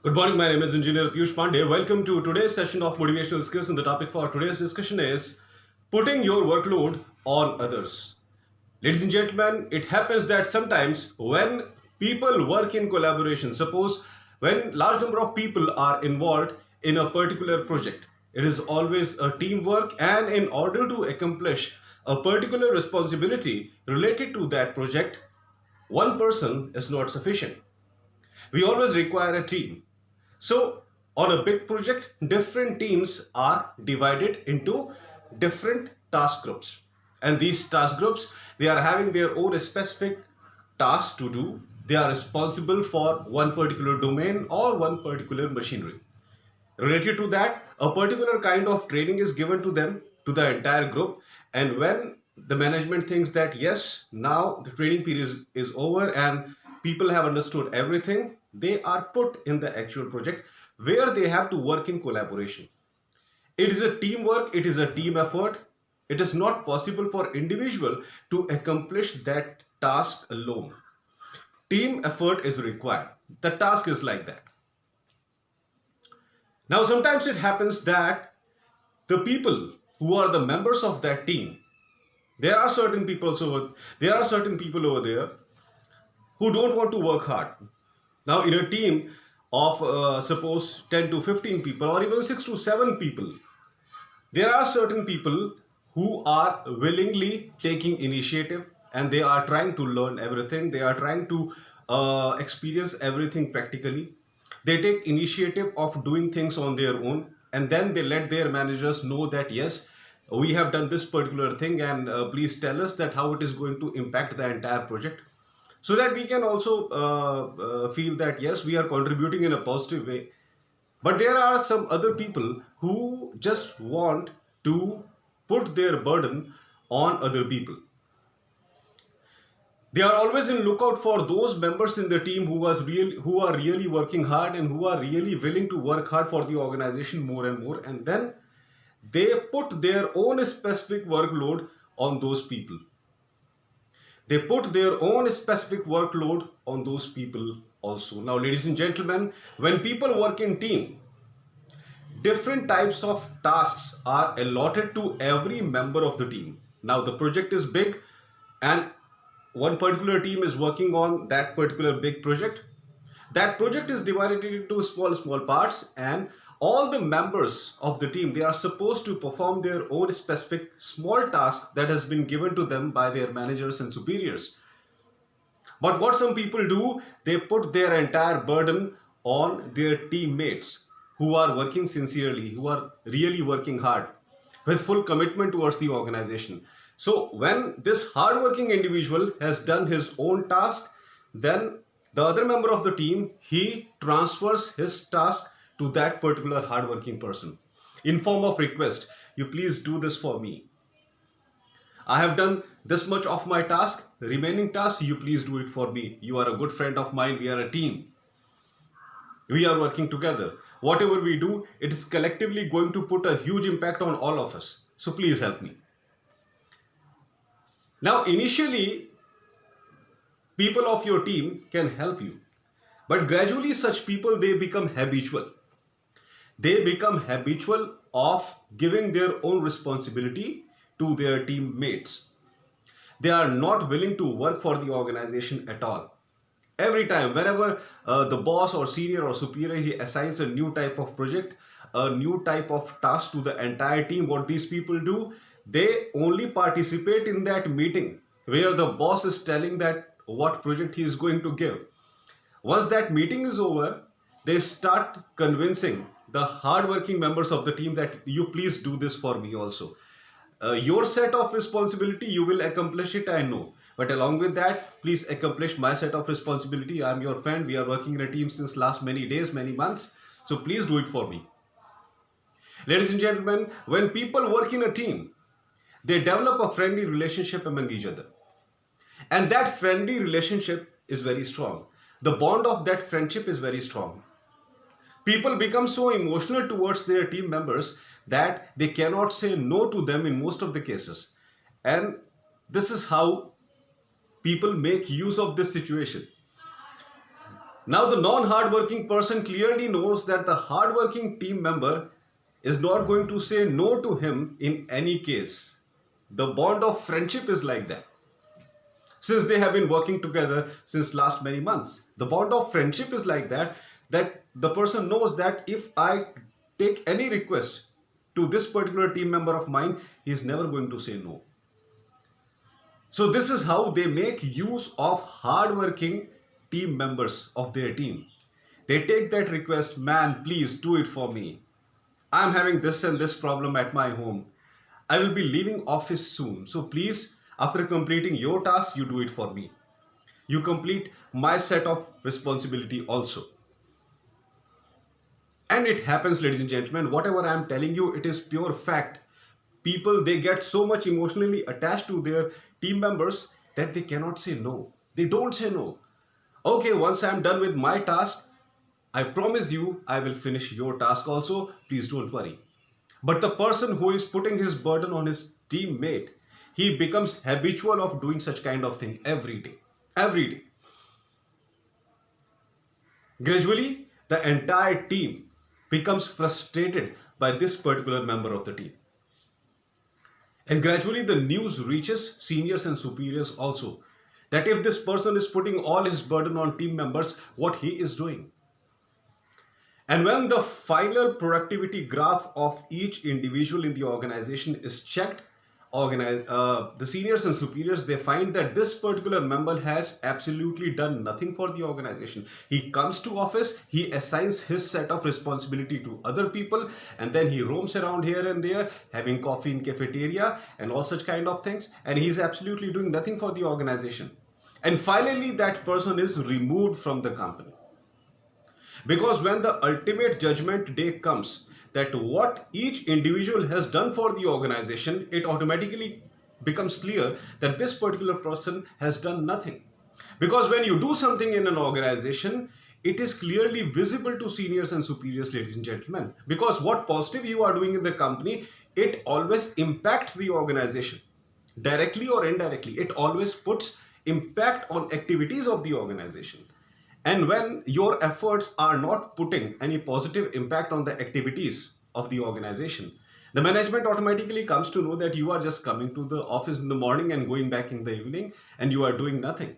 Good morning, my name is Engineer Piyush Pandey. Welcome to today's session of Motivational Skills, and the topic for today's discussion is putting your workload on others. Ladies and gentlemen, it happens that sometimes when people work in collaboration, suppose when large number of people are involved in a particular project, it is always a teamwork, and in order to accomplish a particular responsibility related to that project, one person is not sufficient. We always require a team. So, on a big project, different teams are divided into different task groups. And these task groups, they are having their own specific tasks to do. They are responsible for one particular domain or one particular machinery. Related to that, a particular kind of training is given to them, to the entire group. And when the management thinks that yes, now the training period is over and people have understood everything, they are put in the actual project where they have to work in collaboration. It is a teamwork, it is a team effort. It is not possible for individual to accomplish that task alone. Team effort is required. The task is like that. Now, sometimes it happens that the people who are the members of that team, there are certain people over there who don't want to work hard. Now, in a team of suppose 10 to 15 people or even 6 to 7 people, there are certain people who are willingly taking initiative and they are trying to learn everything. They are trying to experience everything practically. They take initiative of doing things on their own, and then they let their managers know that yes, we have done this particular thing, and please tell us that how it is going to impact the entire project, so that we can also feel that yes, we are contributing in a positive way. But there are some other people who just want to put their burden on other people. They are always in lookout for those members in the team who are really working hard and who are really willing to work hard for the organization more and more, and then they put their own specific workload on those people. They put their own specific workload on those people also. Now, ladies and gentlemen, when people work in team, different types of tasks are allotted to every member of the team. Now, the project is big and one particular team is working on that particular big project. That project is divided into small parts, and all the members of the team, they are supposed to perform their own specific small task that has been given to them by their managers and superiors. But what some people do, they put their entire burden on their teammates who are working sincerely, who are really working hard with full commitment towards the organization. So when this hardworking individual has done his own task, then the other member of the team, he transfers his task to that particular hardworking person in form of request. You please do this for me. I have done this much of my task. Remaining task, you please do it for me. You are a good friend of mine. We are a team. We are working together. Whatever we do, it is collectively going to put a huge impact on all of us. So please help me. Now, initially, people of your team can help you. But gradually, such people, they become habitual. They become habitual of giving their own responsibility to their teammates. They are not willing to work for the organization at all. Every time, whenever the boss or senior or superior, he assigns a new type of project, a new type of task to the entire team, what these people do, they only participate in that meeting where the boss is telling that what project he is going to give. Once that meeting is over, they start convincing the hardworking members of the team that you please do this for me also. Your set of responsibility, you will accomplish it, I know. But along with that, please accomplish my set of responsibility. I'm your friend. We are working in a team since last many days, many months. So please do it for me. Ladies and gentlemen, when people work in a team, they develop a friendly relationship among each other. And that friendly relationship is very strong. The bond of that friendship is very strong. People become so emotional towards their team members that they cannot say no to them in most of the cases. And this is how people make use of this situation. Now, the non-hardworking person clearly knows that the hardworking team member is not going to say no to him in any case. The bond of friendship is like that. Since they have been working together since last many months, the bond of friendship is like that, that the person knows that if I take any request to this particular team member of mine, he is never going to say no. So this is how they make use of hardworking team members of their team. They take that request, man, please do it for me. I'm having this and this problem at my home. I will be leaving office soon. So please, after completing your task, you do it for me. You complete my set of responsibility also. And it happens, ladies and gentlemen, whatever I am telling you, it is pure fact. People, they get so much emotionally attached to their team members that they cannot say no. They don't say no. Okay, once I'm done with my task, I promise you I will finish your task also. Please don't worry. But the person who is putting his burden on his teammate, he becomes habitual of doing such kind of thing every day. Every day. Gradually, the entire team becomes frustrated by this particular member of the team. And gradually the news reaches seniors and superiors also, that if this person is putting all his burden on team members, what he is doing. And when the final productivity graph of each individual in the organization is checked, the seniors and superiors, they find that this particular member has absolutely done nothing for the organization. He comes to office, he assigns his set of responsibility to other people, and then he roams around here and there having coffee in cafeteria and all such kind of things, and he's absolutely doing nothing for the organization. And finally that person is removed from the company. Because when the ultimate judgment day comes, that what each individual has done for the organization, it automatically becomes clear that this particular person has done nothing. Because when you do something in an organization, it is clearly visible to seniors and superiors, ladies and gentlemen. Because what positive you are doing in the company, it always impacts the organization. Directly or indirectly, it always puts impact on activities of the organization. And when your efforts are not putting any positive impact on the activities of the organization, the management automatically comes to know that you are just coming to the office in the morning and going back in the evening, and you are doing nothing.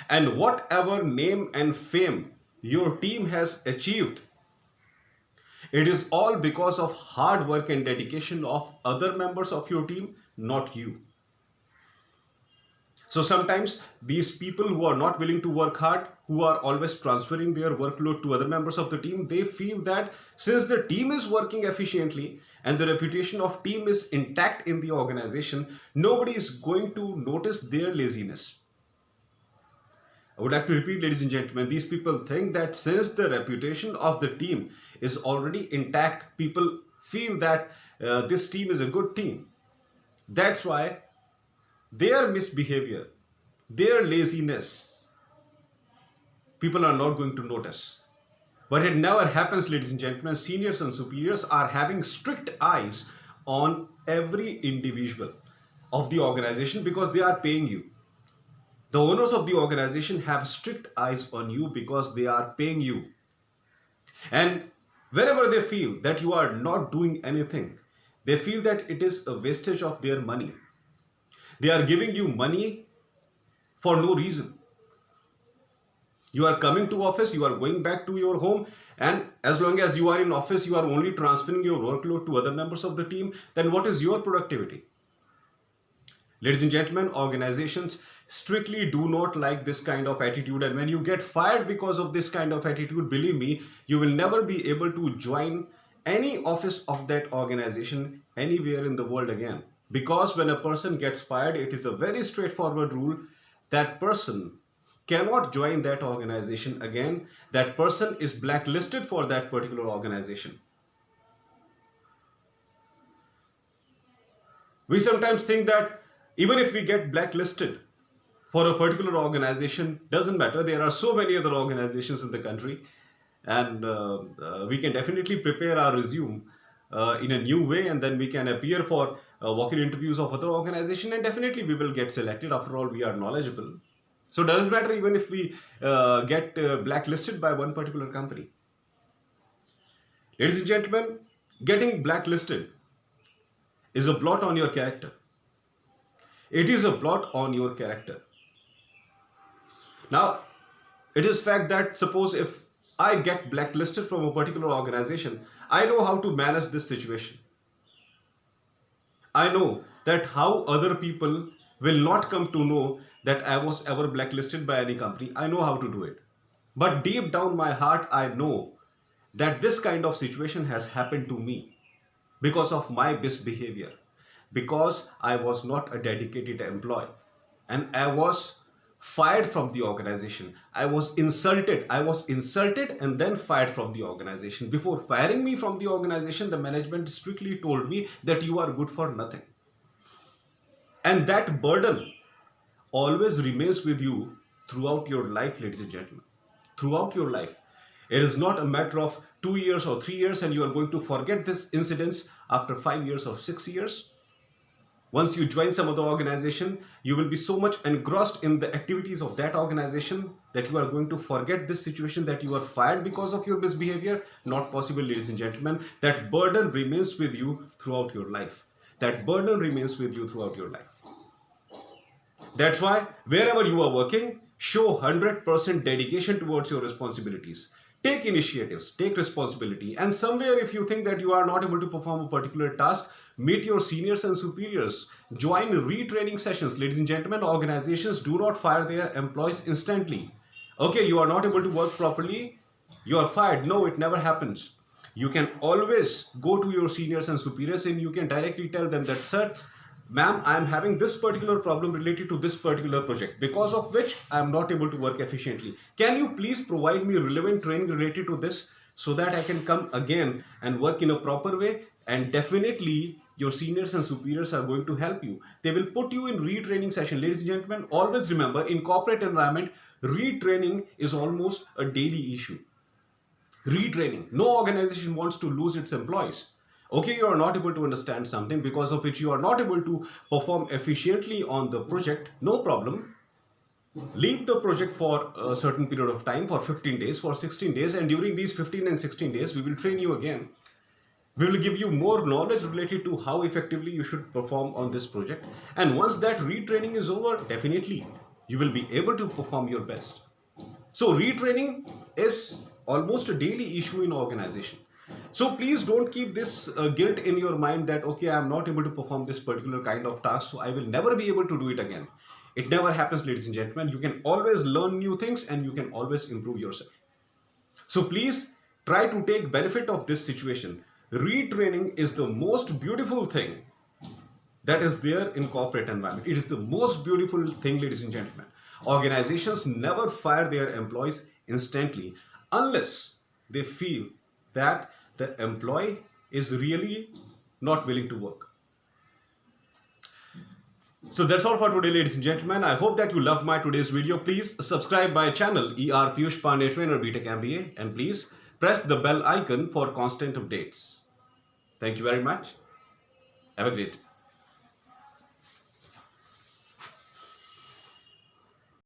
And whatever name and fame your team has achieved, it is all because of hard work and dedication of other members of your team, not you. So sometimes these people who are not willing to work hard, who are always transferring their workload to other members of the team, they feel that since the team is working efficiently and the reputation of team is intact in the organization, nobody is going to notice their laziness. I would like to repeat, ladies and gentlemen, these people think that since the reputation of the team is already intact, people feel that this team is a good team. That's why their misbehavior, their laziness, people are not going to notice. But it never happens, ladies and gentlemen. Seniors and superiors are having strict eyes on every individual of the organization because they are paying you. The owners of the organization have strict eyes on you because they are paying you. And whenever they feel that you are not doing anything, they feel that it is a wastage of their money. They are giving you money for no reason. You are coming to office, you are going back to your home, and as long as you are in office, you are only transferring your workload to other members of the team, then what is your productivity? Ladies and gentlemen, organizations strictly do not like this kind of attitude, and when you get fired because of this kind of attitude, believe me, you will never be able to join any office of that organization anywhere in the world again. Because when a person gets fired, it is a very straightforward rule. That person cannot join that organization again. That person is blacklisted for that particular organization. We sometimes think that even if we get blacklisted for a particular organization, doesn't matter. There are so many other organizations in the country, and we can definitely prepare our resume in a new way, and then we can appear for walk-in interviews of other organization, and definitely we will get selected. After all, we are knowledgeable. So doesn't matter even if we get blacklisted by one particular company. Ladies and gentlemen, getting blacklisted is a blot on your character. It is a blot on your character. Now, it is fact that suppose if I get blacklisted from a particular organization, I know how to manage this situation. I know that how other people will not come to know that I was ever blacklisted by any company. I know how to do it. But deep down my heart, I know that this kind of situation has happened to me because of my misbehavior, because I was not a dedicated employee and I was fired from the organization. I was insulted and then fired from the organization. Before firing me from the organization, the management strictly told me that you are good for nothing. And that burden always remains with you throughout your life, ladies and gentlemen. Throughout your life. It is not a matter of 2 years or 3 years and you are going to forget this incidents after 5 years or 6 years. Once you join some other organization, you will be so much engrossed in the activities of that organization that you are going to forget this situation, that you are fired because of your misbehavior. Not possible, ladies and gentlemen. That burden remains with you throughout your life. That burden remains with you throughout your life. That's why wherever you are working, show 100% dedication towards your responsibilities. Take initiatives, take responsibility, and somewhere if you think that you are not able to perform a particular task, meet your seniors and superiors. Join retraining sessions. Ladies and gentlemen, organizations do not fire their employees instantly. Okay, you are not able to work properly, you are fired. No, it never happens. You can always go to your seniors and superiors and you can directly tell them that, sir, ma'am, I am having this particular problem related to this particular project, because of which I am not able to work efficiently. Can you please provide me relevant training related to this so that I can come again and work in a proper way? And definitely your seniors and superiors are going to help you. They will put you in retraining session. Ladies and gentlemen, always remember, in corporate environment, retraining is almost a daily issue. Retraining. No organization wants to lose its employees. Okay, you are not able to understand something because of which you are not able to perform efficiently on the project. No problem. Leave the project for a certain period of time, for 15 days, for 16 days, and during these 15 and 16 days, we will train you again. We will give you more knowledge related to how effectively you should perform on this project. And once that retraining is over, definitely you will be able to perform your best. So retraining is almost a daily issue in organization. So please don't keep this guilt in your mind that, okay, I am not able to perform this particular kind of task, so I will never be able to do it again. It never happens, ladies and gentlemen. You can always learn new things and you can always improve yourself. So please try to take benefit of this situation. Retraining is the most beautiful thing that is there in corporate environment. It is the most beautiful thing, ladies and gentlemen. Organizations never fire their employees instantly unless they feel that the employee is really not willing to work. So that's all for today, ladies and gentlemen. I hope that you loved my today's video. Please subscribe my channel ER Piyush Pandey Trainer BTech MBA, and please press the bell icon for constant updates. Thank you very much. Have a great day.